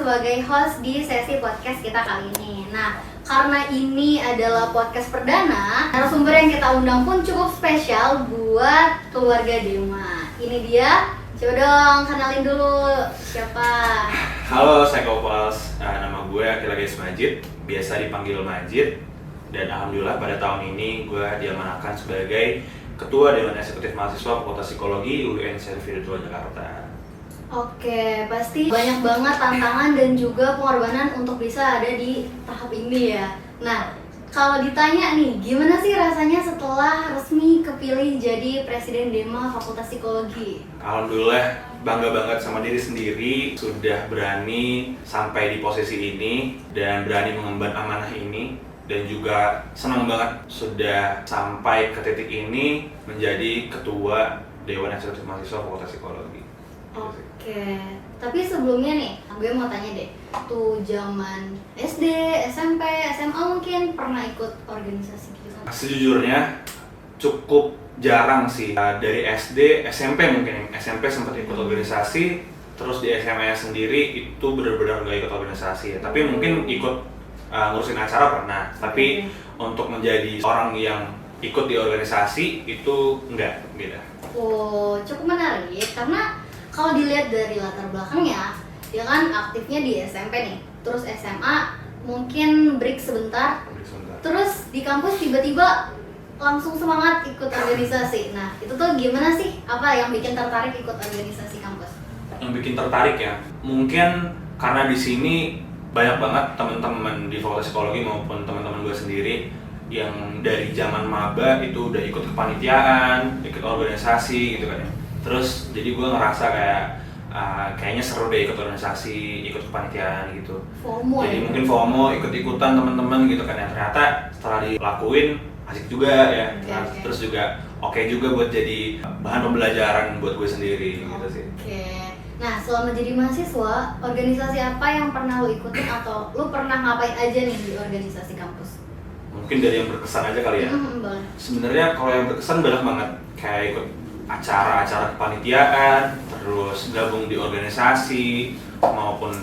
sebagai host di sesi podcast kita kali ini. Nah, karena ini adalah podcast perdana, narasumber yang kita undang pun cukup spesial buat keluarga Dema. Ini dia, coba dong kenalin dulu siapa. Halo, saya Kopas. Nama gue Akil Majid, biasa dipanggil Majid. Dan alhamdulillah pada tahun ini gue diamanahkan sebagai Ketua Dewan Eksekutif Mahasiswa Fakultas Psikologi UIN Syarif Hidayatullah Jakarta. Oke, pasti banyak banget tantangan dan juga pengorbanan untuk bisa ada di tahap ini ya. Nah, kalau ditanya nih, gimana sih rasanya setelah resmi kepilih jadi Presiden Dema Fakultas Psikologi? Alhamdulillah bangga banget sama diri sendiri, sudah berani sampai di posisi ini dan berani mengemban amanah ini. Dan juga senang banget sudah sampai ke titik ini menjadi Ketua Dewan Eksekutif Mahasiswa Fakultas Psikologi. Oke, tapi sebelumnya nih, gue mau tanya deh, tuh zaman SD, SMP, SMA mungkin pernah ikut organisasi gitu kan? Sejujurnya cukup jarang sih. Dari SD, SMP mungkin, SMP sempat ikut organisasi, terus di SMA sendiri itu benar-benar nggak ikut organisasi ya. Tapi mungkin ikut ngurusin acara pernah, tapi untuk menjadi orang yang ikut di organisasi itu enggak, beda. Oh, cukup menarik karena kalau dilihat dari latar belakangnya, dia kan aktifnya di SMP nih, terus SMA mungkin break sebentar, terus di kampus tiba-tiba langsung semangat ikut organisasi. Nah, itu tuh gimana sih? Apa yang bikin tertarik ikut organisasi kampus? Yang bikin tertarik ya, mungkin karena di sini banyak banget teman-teman di Fakultas Psikologi maupun teman-teman gue sendiri yang dari zaman maba itu udah ikut kepanitiaan, ikut organisasi gitu kan ya. Terus jadi gue ngerasa kayaknya seru deh ikut organisasi, ikut kepanitiaan gitu. FOMO jadi ya? Mungkin FOMO, ikut-ikutan teman-teman gitu kan ya. Ternyata setelah dilakuin asik juga ya. Okay. Terus juga oke juga buat jadi bahan pembelajaran buat gue sendiri gitu sih. Nah, selama jadi mahasiswa, organisasi apa yang pernah lo ikutin atau lo pernah ngapain aja nih di organisasi kampus? Mungkin dari yang berkesan aja kali ya. Sebenarnya kalau yang berkesan banyak banget, kayak ikut acara-acara kepanitiaan, terus gabung di organisasi maupun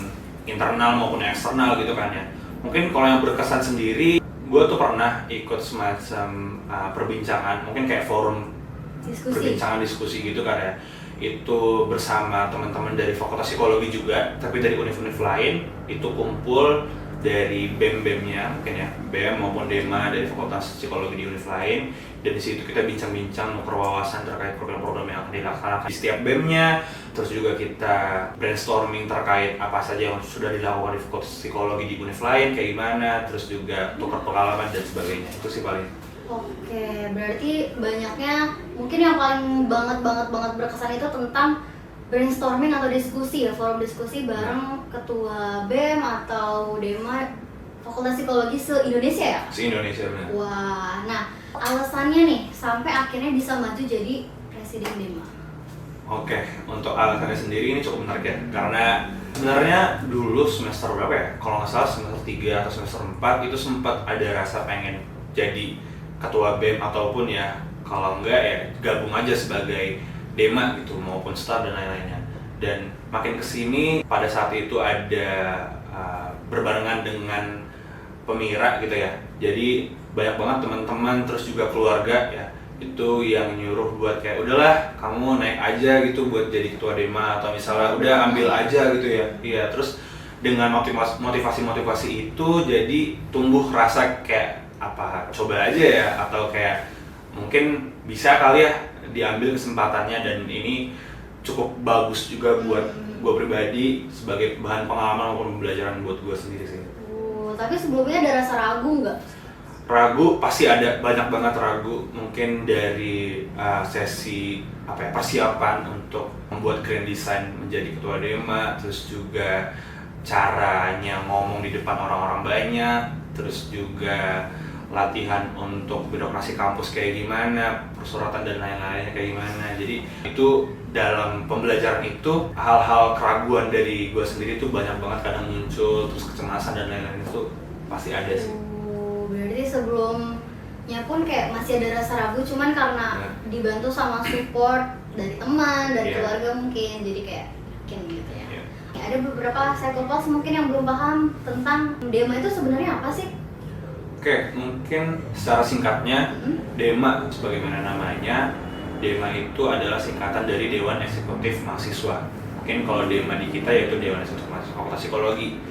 internal maupun eksternal gitu kan ya. Mungkin kalau yang berkesan sendiri, gue tuh pernah ikut semacam perbincangan, mungkin kayak forum perbincangan diskusi gitu kan ya. Itu bersama teman-teman dari Fakultas Psikologi juga, tapi dari univ-univ lain, itu kumpul dari BEM-BEM-nya mungkin ya, BEM maupun DEMA dari Fakultas Psikologi di univ lain, dan di situ kita bincang-bincang nuker wawasan terkait program-program yang akan dilaksanakan di setiap BEM-nya. Terus juga kita brainstorming terkait apa saja yang sudah dilakukan di Fakultas Psikologi di univ lain kayak gimana, terus juga tukar pengalaman dan sebagainya. Itu sih paling. Oke, berarti banyaknya mungkin yang paling banget berkesan itu tentang brainstorming atau diskusi ya, forum diskusi bareng ketua BEM atau DEMA Fakultas Psikologi se-Indonesia ya? Se-Indonesia benar. Wah, nah alasannya nih sampai akhirnya bisa maju jadi Presiden DEMA. Oke, untuk alasannya sendiri ini cukup menarik ya, karena sebenarnya dulu semester berapa ya? Kalau nggak salah semester 3 atau semester 4 itu sempat ada rasa pengen jadi ketua BEM ataupun ya kalau enggak ya gabung aja sebagai DEMA gitu maupun STAR dan lain-lainnya. Dan makin kesini pada saat itu ada berbarengan dengan pemira gitu ya. Jadi banyak banget teman-teman terus juga keluarga ya itu yang nyuruh buat kayak udahlah kamu naik aja gitu buat jadi ketua DEMA atau misalnya udah ambil aja gitu ya. Iya, terus dengan motivasi itu jadi tumbuh rasa kayak apa coba aja ya, atau kayak mungkin bisa kali ya diambil kesempatannya, dan ini cukup bagus juga buat gue pribadi sebagai bahan pengalaman maupun pembelajaran buat gue sendiri sih. Tapi sebelumnya ada rasa ragu nggak? Ragu pasti ada, banyak banget ragu, mungkin dari sesi persiapan untuk membuat grand design menjadi ketua DEMA, terus juga caranya ngomong di depan orang-orang banyak, terus juga latihan untuk birokrasi kampus kayak gimana, persuratan dan lain-lainnya kayak gimana. Jadi itu dalam pembelajaran itu hal-hal keraguan dari gue sendiri tuh banyak banget kadang muncul, terus kecemasan dan lain-lain itu pasti ada sih. Berarti sebelumnya pun kayak masih ada rasa ragu, cuman karena dibantu sama support dari teman, dari keluarga mungkin, jadi kayak yakin gitu ya. ada beberapa psychopaths mungkin yang belum paham tentang DEMA itu sebenarnya apa sih? Oke, mungkin secara singkatnya DEMA sebagaimana namanya, DEMA itu adalah singkatan dari Dewan Eksekutif Mahasiswa. Mungkin kalau DEMA di kita yaitu Dewan Eksekutif Mahasiswa Fakultas Psikologi,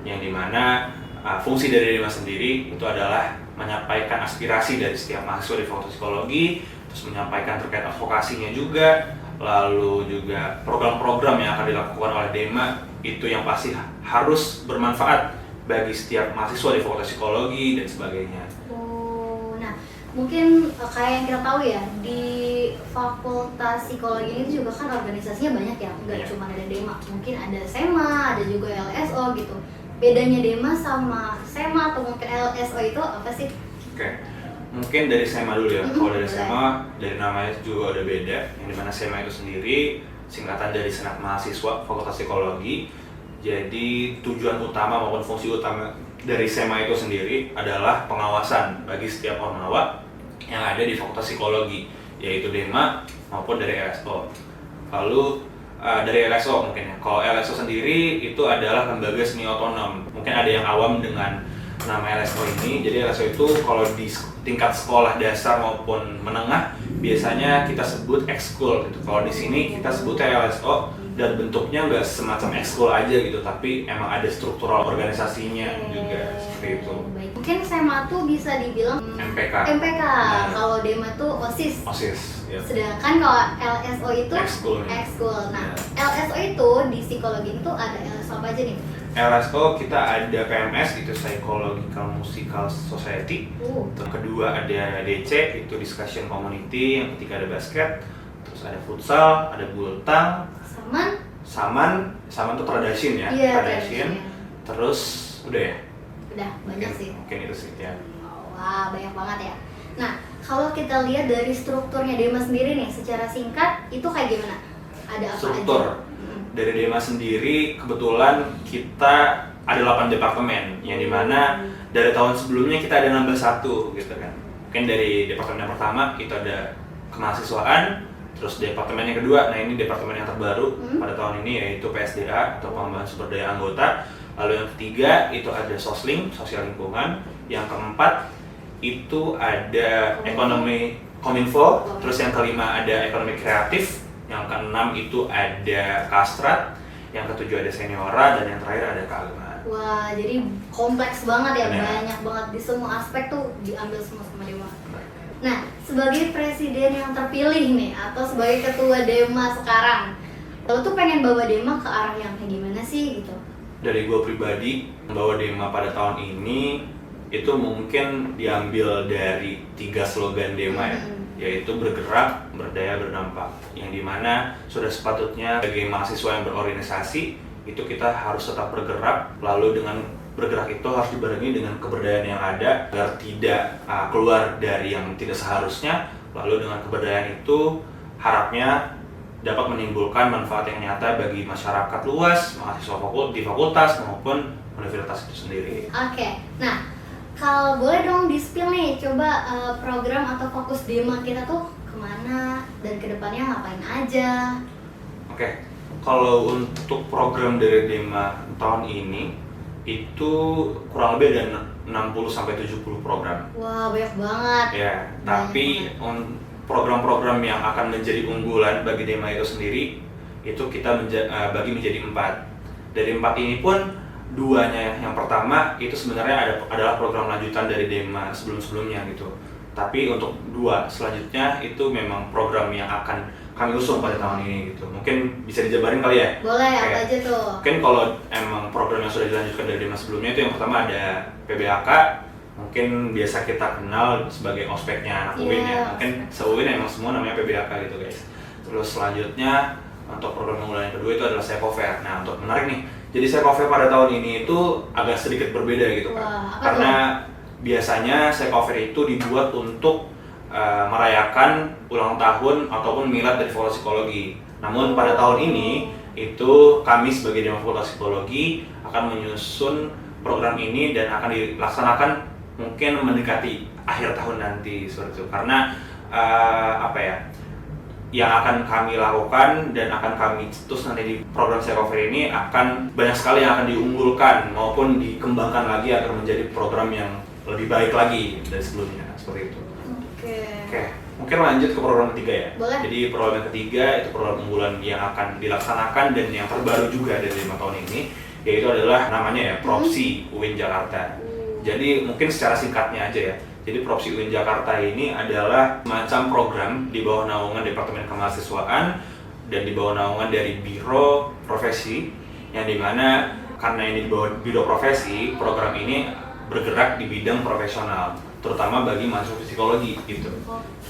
yang dimana fungsi dari DEMA sendiri itu adalah menyampaikan aspirasi dari setiap mahasiswa di Fakultas Psikologi, terus menyampaikan terkait advokasinya juga, lalu juga program-program yang akan dilakukan oleh DEMA itu yang pasti harus bermanfaat bagi setiap mahasiswa di Fakultas Psikologi dan sebagainya. Oh, nah mungkin kayak yang kita tahu ya, di Fakultas Psikologi ini juga kan organisasinya banyak ya, nggak cuma ada DEMA, mungkin ada SEMA, ada juga LSO gitu. Bedanya DEMA sama SEMA atau mungkin LSO itu apa sih? Oke, mungkin dari SEMA dulu ya. Kalau dari SEMA, dari namanya juga udah beda. Yang dimana SEMA itu sendiri singkatan dari Senat Mahasiswa Fakultas Psikologi. Jadi tujuan utama maupun fungsi utama dari SEMA itu sendiri adalah pengawasan bagi setiap ormawa yang ada di Fakultas Psikologi, yaitu DEMA maupun dari LSO. Lalu dari LSO mungkin ya. Kalau LSO sendiri itu adalah lembaga semi otonom. Mungkin ada yang awam dengan nama LSO ini. Jadi LSO itu kalau di tingkat sekolah dasar maupun menengah biasanya kita sebut ekskul gitu. Kalau di sini kita sebutnya LSO dan bentuknya nggak semacam ekskul aja gitu, tapi emang ada struktural organisasinya juga seperti itu. Baik. Mungkin SEMA tuh bisa dibilang MPK. MPK. Kalau DEMA tuh OSIS. OSIS. Yep. Sedangkan kalau LSO itu ekskul. Nah, LSO itu di psikologi itu ada LSO apa aja nih? LSO kita ada PMS itu Psychological Musical Society. Terus kedua ada DC itu Discussion Community, yang ketiga ada basket, terus ada futsal, ada bultang, Saman tuh Tradition ya. Iya, Tradition. Terus udah ya? Udah, banyak sih. Mungkin itu sih ya. Wah, banyak banget ya. Nah, kalau kita lihat dari strukturnya DEMA sendiri nih, secara singkat itu kayak gimana? Ada apa Struktur aja? dari DEMA sendiri kebetulan kita ada 8 departemen, yang dimana dari tahun sebelumnya kita ada nambah 1 gitu kan. Mungkin dari departemen yang pertama kita ada kemahasiswaan, terus departemen yang kedua, nah ini departemen yang terbaru pada tahun ini yaitu PSDA atau pengembangan sumber daya anggota. Lalu yang ketiga itu ada Sosling, sosial lingkungan. Yang keempat itu ada ekonomi kominfo. Terus yang kelima ada ekonomi kreatif. Yang keenam itu ada Kastrat. Yang ketujuh ada Seniora, dan yang terakhir ada Keagamaan. Wah, jadi kompleks banget ya, Benar. banyak banget di semua aspek tuh diambil semua sama DEMA. Nah, sebagai presiden yang terpilih nih, atau sebagai ketua DEMA sekarang, lo tuh pengen bawa DEMA ke arah yang kayak gimana sih gitu? Dari gue pribadi, membawa DEMA pada tahun ini itu mungkin diambil dari 3 slogan DEMA ya, yaitu bergerak, berdaya, berdampak. Yang dimana sudah sepatutnya sebagai mahasiswa yang berorganisasi itu kita harus tetap bergerak, lalu dengan bergerak itu harus dibarengi dengan keberdayaan yang ada agar tidak keluar dari yang tidak seharusnya. Lalu dengan keberdayaan itu harapnya dapat menimbulkan manfaat yang nyata bagi masyarakat luas, mahasiswa di fakultas maupun universitas itu sendiri. Oke, nah kalau boleh dong di-spill nih, coba program atau fokus DEMA kita tuh kemana dan kedepannya ngapain aja? Oke, kalau untuk program dari DEMA tahun ini itu kurang lebih ada 60-70 program. Wah, banyak banget. Ya, tapi program-program yang akan menjadi unggulan bagi DEMA itu sendiri itu kita bagi menjadi 4. Dari 4 ini pun 2-nya yang pertama itu sebenarnya adalah program lanjutan dari DEMA sebelum-sebelumnya gitu. Tapi untuk 2 selanjutnya itu memang program yang akan kami usung pada tahun ini gitu. Mungkin bisa dijabarin kali ya? Boleh, apa aja tuh? Mungkin kalau emang program yang sudah dilanjutkan dari DEMA sebelumnya itu yang pertama ada PBHK, mungkin biasa kita kenal sebagai ospeknya anak UIN ya. Mungkin se-UIN emang semua namanya PBHK gitu guys. Terus selanjutnya untuk program unggulan yang kedua itu adalah Sekover. Nah, untuk menarik nih, jadi Sekover pada tahun ini itu agak sedikit berbeda gitu kan. Karena biasanya Sekover itu dibuat untuk merayakan ulang tahun ataupun milad dari Fakultas Psikologi. Namun pada tahun ini itu kami sebagai DEMA Fakultas Psikologi akan menyusun program ini dan akan dilaksanakan mungkin mendekati akhir tahun nanti seperti itu. Karena yang akan kami lakukan dan akan kami cetus nanti di program Psychofair ini akan banyak sekali yang akan diunggulkan maupun dikembangkan lagi agar menjadi program yang lebih baik lagi dari sebelumnya, seperti itu. Oke. Mungkin lanjut ke program ketiga ya. Boleh. Jadi program yang ketiga itu program unggulan yang akan dilaksanakan dan yang terbaru juga dari 5 tahun ini, yaitu adalah namanya ya Propsi UIN Jakarta. Jadi mungkin secara singkatnya aja ya. Jadi Propsi UIN Jakarta ini adalah semacam program di bawah naungan Departemen Kemahasiswaan dan di bawah naungan dari Biro Profesi, yang dimana karena ini di bawah Biro Profesi, program ini bergerak di bidang profesional, terutama bagi mahasiswa psikologi gitu.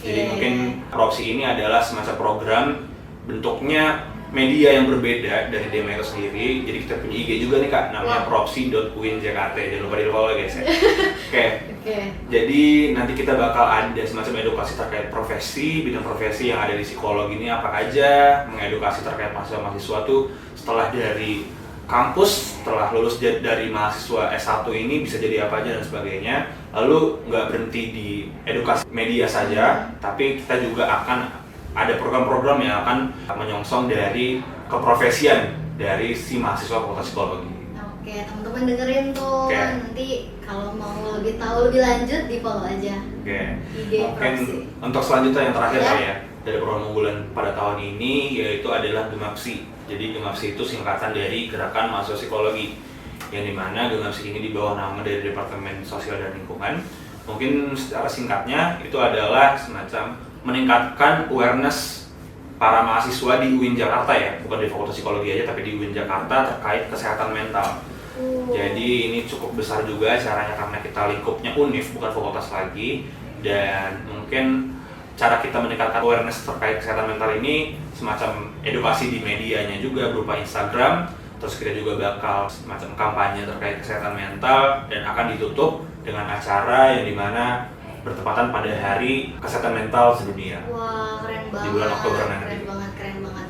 Jadi mungkin Propsi ini adalah semacam program bentuknya media yang berbeda dari DEMA itu sendiri. Jadi kita punya IG juga nih Kak, namanya propsi.uinJKT. Jangan lupa di-follow guys ya. Oke. Jadi nanti kita bakal ada semacam edukasi terkait profesi, bidang profesi yang ada di psikologi ini apa aja, mengedukasi terkait mahasiswa-mahasiswa tuh setelah dari kampus, setelah lulus dari mahasiswa S1 ini bisa jadi apa aja dan sebagainya. Lalu nggak berhenti di edukasi media saja, tapi kita juga akan ada program-program yang akan menyongsong dari keprofesian dari si mahasiswa Fakultas Psikologi. Oke, teman-teman dengerin tuh. Nanti kalau mau lebih tahu lebih lanjut di follow aja. IG Mungkin Propsi. untuk selanjutnya yang terakhir ya dari program unggulan pada tahun ini yaitu adalah GEMAPSI. Jadi GEMAPSI itu singkatan dari Gerakan Mahasiswa Psikologi, yang dimana GEMAPSI ini di bawah naungan dari Departemen Sosial dan Lingkungan. Mungkin secara singkatnya itu adalah semacam meningkatkan awareness para mahasiswa di UIN Jakarta ya, bukan di Fakultas Psikologi aja tapi di UIN Jakarta terkait kesehatan mental. Jadi ini cukup besar juga caranya karena kita lingkupnya UNIF bukan fakultas lagi, dan mungkin cara kita meningkatkan awareness terkait kesehatan mental ini semacam edukasi di medianya juga berupa Instagram, terus kita juga bakal semacam kampanye terkait kesehatan mental dan akan ditutup dengan acara yang dimana bertepatan pada Hari Kesehatan Mental Sedunia. Wah, keren banget. Di bulan Oktober nanti. Keren banget.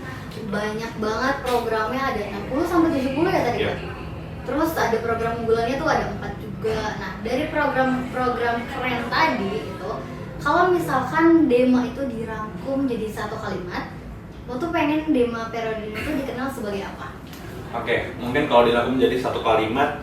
Banyak banget programnya, ada 60 sampai 70 ya tadi Pak. Terus ada program unggulannya tuh ada 4 juga. Nah, dari program-program keren tadi itu, kalau misalkan DEMA itu dirangkum jadi satu kalimat, lo tuh pengen DEMA periode ini tuh dikenal sebagai apa? Oke, mungkin kalau dirangkum jadi satu kalimat,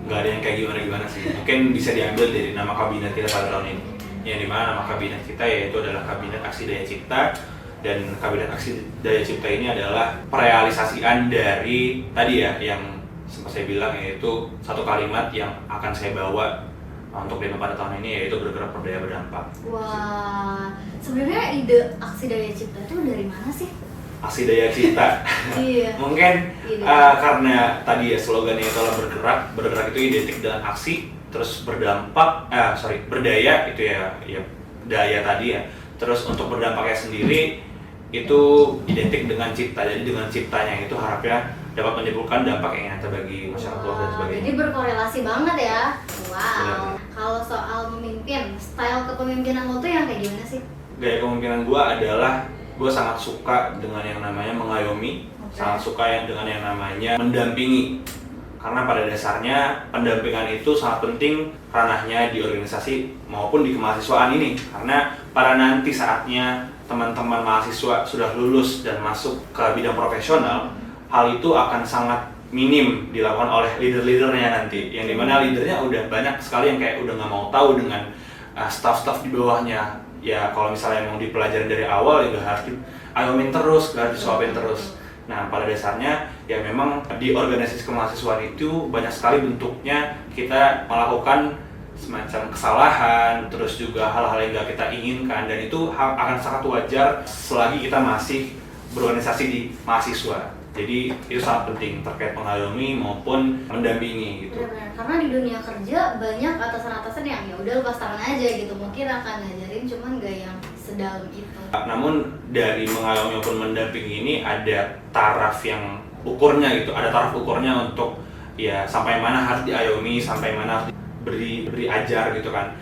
nggak ada yang kayak gimana-gimana sih. Mungkin bisa diambil dari nama kabinet kita pada tahun ini, yang dimana nama kabinet kita yaitu adalah Kabinet Aksi Daya Cipta. Dan Kabinet Aksi Daya Cipta ini adalah perealisasian dari tadi ya yang sempat saya bilang, yaitu satu kalimat yang akan saya bawa untuk DEMA pada tahun ini, yaitu bergerak berdaya berdampak. Wah, sebenarnya ide Aksi Daya Cipta itu dari mana sih? Aksi Daya Cipta. Iya. Mungkin karena tadi ya slogannya itu adalah bergerak itu identik dengan aksi, terus berdaya itu ya daya tadi ya. Terus untuk berdampaknya sendiri itu identik dengan cipta. Jadi dengan ciptanya itu harapnya dapat menimbulkan dampak yang nyata bagi masyarakat luas dan sebagainya. Jadi berkorelasi banget ya. Wow. Benar. Kalau soal memimpin, style kepemimpinan lo tuh yang kayak gimana sih? Gaya kepemimpinan gue adalah gue sangat suka dengan yang namanya mengayomi, sangat suka dengan yang namanya mendampingi. Karena pada dasarnya pendampingan itu sangat penting ranahnya di organisasi maupun di kemahasiswaan ini. Karena pada nanti saatnya teman-teman mahasiswa sudah lulus dan masuk ke bidang profesional, hal itu akan sangat minim dilakukan oleh leader-leadernya nanti. Yang dimana leadernya udah banyak sekali yang kayak udah nggak mau tahu dengan staff-staff di bawahnya. Ya kalau misalnya emang dipelajarin dari awal ya gak harus diayomin terus, gak harus disuapin terus. Nah pada dasarnya ya memang di organisasi kemahasiswaan itu banyak sekali bentuknya kita melakukan semacam kesalahan, terus juga hal-hal yang gak kita inginkan, dan itu akan sangat wajar selagi kita masih berorganisasi di mahasiswa. Jadi itu sangat penting terkait mengayomi maupun mendampingi gitu. Benar-benar. Karena di dunia kerja banyak atasan-atasan yang ya udah lepas tangan aja gitu, mungkin akan ngajarin cuman gak yang sedalam itu. Namun dari mengayomi maupun mendampingi ini ada taraf yang ukurnya gitu, ada taraf ukurnya untuk ya sampai mana harus diayomi, sampai mana harus beri ajar gitu kan.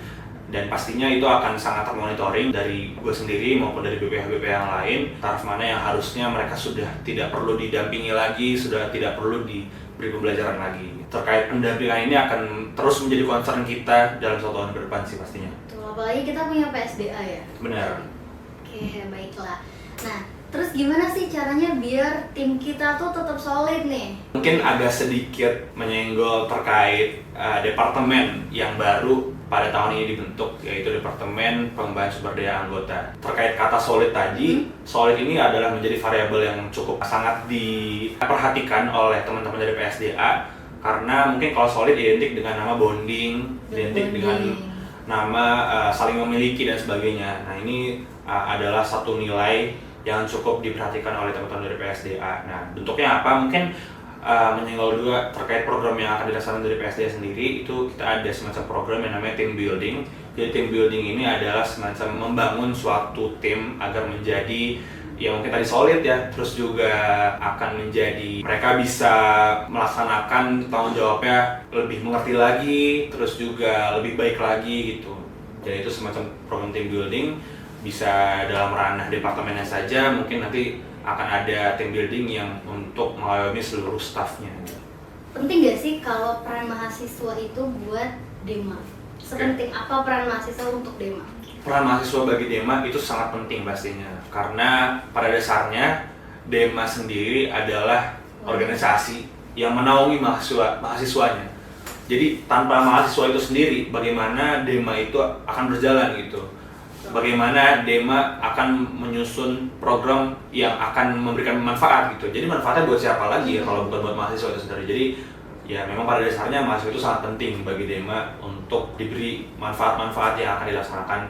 Dan pastinya itu akan sangat termonitoring dari gue sendiri maupun dari BPH-BPH yang lain, taraf mana yang harusnya mereka sudah tidak perlu didampingi lagi, sudah tidak perlu diberi pembelajaran lagi. Terkait pendampingan ini akan terus menjadi concern kita dalam 1 tahun ke depan sih pastinya. Tuh, apalagi kita punya PSDA ya. Benar. Oke, Oke, baiklah. Nah, terus gimana sih caranya biar tim kita tuh tetap solid nih? Mungkin agak sedikit menyenggol terkait departemen yang baru pada tahun ini dibentuk, yaitu Departemen Pengembangan Sumber Daya Anggota. Terkait kata solid tadi, solid ini adalah menjadi variabel yang cukup sangat diperhatikan oleh teman-teman dari PSDA, karena mungkin kalau solid identik dengan nama bonding, identik dengan nama saling memiliki dan sebagainya. Nah, ini adalah satu nilai yang cukup diperhatikan oleh teman-teman dari PSDA. Nah, bentuknya apa? Mungkin menyenggol juga terkait program yang akan dilaksanakan dari PSDA sendiri. Itu kita ada semacam program yang namanya team building. Jadi team building ini adalah semacam membangun suatu tim agar menjadi ya mungkin tadi solid ya, terus juga akan menjadi mereka bisa melaksanakan tanggung jawabnya lebih mengerti lagi, terus juga lebih baik lagi gitu. Jadi itu semacam program team building, bisa dalam ranah departemennya saja, mungkin nanti akan ada team building yang untuk mengayomi seluruh staffnya. Penting gak sih kalau peran mahasiswa itu buat Dema? Sepenting apa peran mahasiswa untuk Dema? Peran mahasiswa bagi Dema itu sangat penting pastinya, karena pada dasarnya Dema sendiri adalah organisasi yang menaungi mahasiswanya. Jadi tanpa mahasiswa itu sendiri, bagaimana Dema itu akan berjalan gitu? Bagaimana Dema akan menyusun program yang akan memberikan manfaat gitu. Jadi manfaatnya buat siapa lagi ya kalau bukan buat mahasiswa itu sendiri. Jadi ya memang pada dasarnya mahasiswa itu sangat penting bagi Dema untuk diberi manfaat-manfaat yang akan dilaksanakan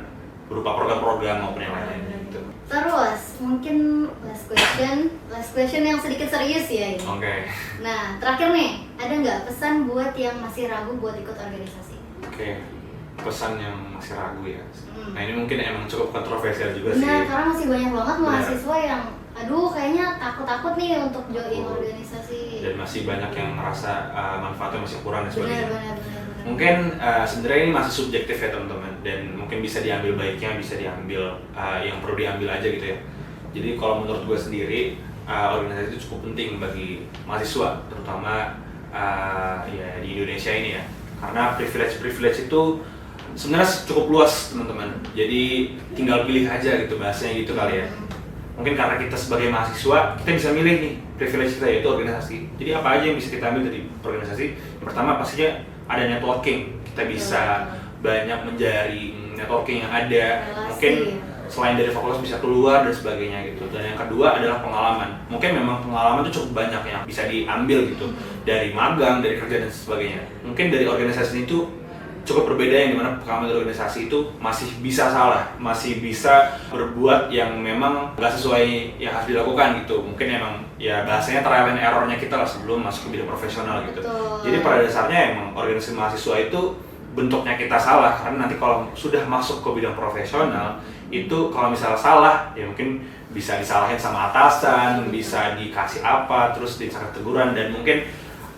berupa program-program maupun yang lain-lain gitu. Terus mungkin last question yang sedikit serius ya ini. Oke. Nah, terakhir nih, ada nggak pesan buat yang masih ragu buat ikut organisasi? Oke. Pesan yang masih ragu ya. Nah, ini mungkin emang cukup kontroversial juga sih. Nah, karena masih banyak banget mahasiswa yang aduh kayaknya takut nih untuk join organisasi. Dan masih banyak yang merasa manfaatnya masih kurang dan sebagainya. Benar. Mungkin sebenarnya ini masih subjektif ya teman-teman, dan mungkin bisa diambil baiknya, bisa diambil yang perlu diambil aja gitu ya. Jadi kalau menurut gue sendiri, organisasi itu cukup penting bagi mahasiswa, terutama ya di Indonesia ini ya. Karena privilege itu sebenarnya cukup luas teman-teman. Jadi tinggal pilih aja gitu, bahasanya gitu kali ya. Mungkin karena kita sebagai mahasiswa, kita bisa milih nih privilege kita, yaitu organisasi. Jadi apa aja yang bisa kita ambil dari organisasi? Yang pertama pastinya ada networking. Kita bisa banyak menjaring networking yang ada. Mungkin selain dari fakultas bisa keluar dan sebagainya gitu. Dan yang kedua adalah pengalaman. Mungkin memang pengalaman itu cukup banyak yang bisa diambil gitu. Dari magang, dari kerja dan sebagainya. Mungkin dari organisasi itu cukup berbeda, yang dimana pengalaman dari organisasi itu masih bisa salah, masih bisa berbuat yang memang nggak sesuai yang harus dilakukan gitu. Mungkin emang ya bahasanya trial and error-nya kita lah sebelum masuk ke bidang profesional gitu. Betul. Jadi pada dasarnya emang organisasi mahasiswa itu bentuknya kita salah, karena nanti kalau sudah masuk ke bidang profesional itu kalau misalnya salah ya mungkin bisa disalahin sama atasan, bisa dikasih apa, terus dikasih teguran, dan mungkin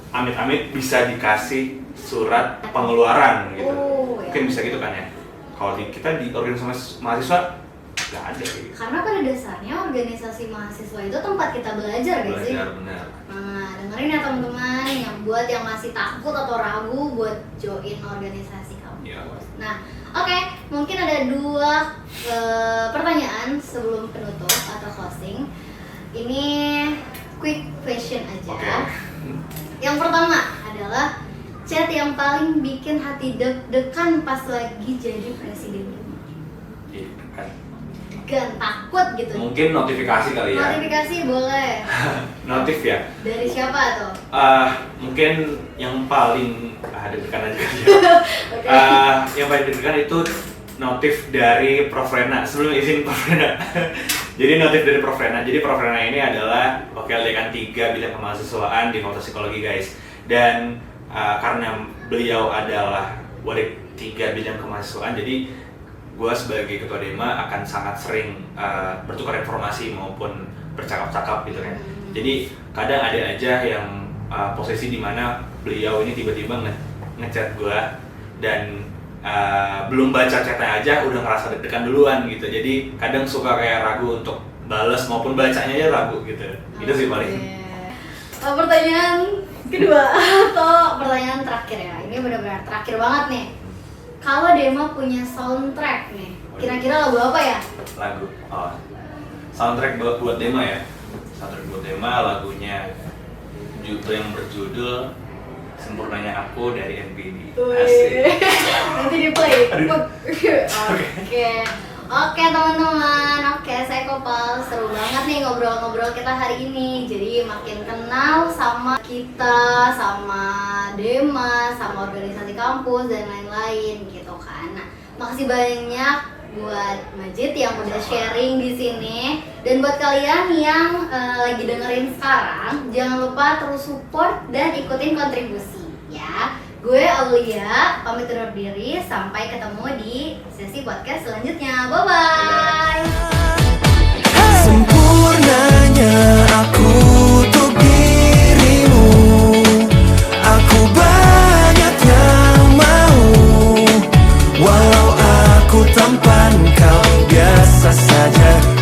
amit-amit bisa dikasih surat pengeluaran gitu. Mungkin bisa gitu kan ya. Kalau kita di organisasi mahasiswa nggak ada gitu. Karena pada dasarnya organisasi mahasiswa itu tempat kita belajar guys sih. Belajar, benar. Nah, dengerin ya teman-teman yang buat yang masih takut atau ragu buat join organisasi kampus. Ya. Nah, oke, mungkin ada dua pertanyaan sebelum penutup atau closing. Ini quick question aja. Okay. Yang pertama adalah chat yang paling bikin hati deg-degan pas lagi jadi presiden. Deg-degan, takut gitu. Mungkin notifikasi kali ya. Notifikasi boleh. Notif ya. Dari siapa tuh? Mungkin yang paling deg-degan aja kali ya. Okay. Yang paling deg-degan itu notif dari Prof Rena. Sebelum izin Prof Rena. Jadi notif dari Prof Rena. Jadi Prof Rena ini adalah Wakil Dekan 3 Bidang Kemahasiswaan di Fakultas Psikologi guys. Dan karena beliau adalah Wadik 3 Bidang Kemahasiswaan, jadi gue sebagai Ketua Dema akan sangat sering bertukar informasi maupun bercakap-cakap gitu kan. Jadi kadang ada aja yang posisi di mana beliau ini tiba-tiba ngechat gue dan belum baca chatnya aja udah ngerasa deg-degan duluan gitu. Jadi kadang suka kayak ragu untuk bales maupun bacanya aja ragu gitu. Itu sih paling. Pertanyaan kedua atau pertanyaan terakhir ya. Ini benar-benar terakhir banget nih. Kalau Dema punya soundtrack nih, kira-kira lagu apa ya? lagu. Oh. Soundtrack buat Dema ya. Soundtrack buat Dema, lagunya yang berjudul Sempurnanya Aku dari NPD. Asik. Nanti di play. Oke teman-teman, saya Kopal. Seru banget nih ngobrol-ngobrol kita hari ini. Jadi makin kenal sama kita, sama Dema, sama organisasi kampus dan lain-lain gitu kan. Nah, makasih banyak buat Majid yang udah sharing di sini, dan buat kalian yang lagi dengerin sekarang, jangan lupa terus support dan ikutin kontribusi ya. Gue Aulia pamit undur diri, sampai ketemu di sesi podcast selanjutnya. Bye bye. Sempurnanya aku untuk dirimu, aku banyak yang mau. Walau aku tampan kau biasa saja.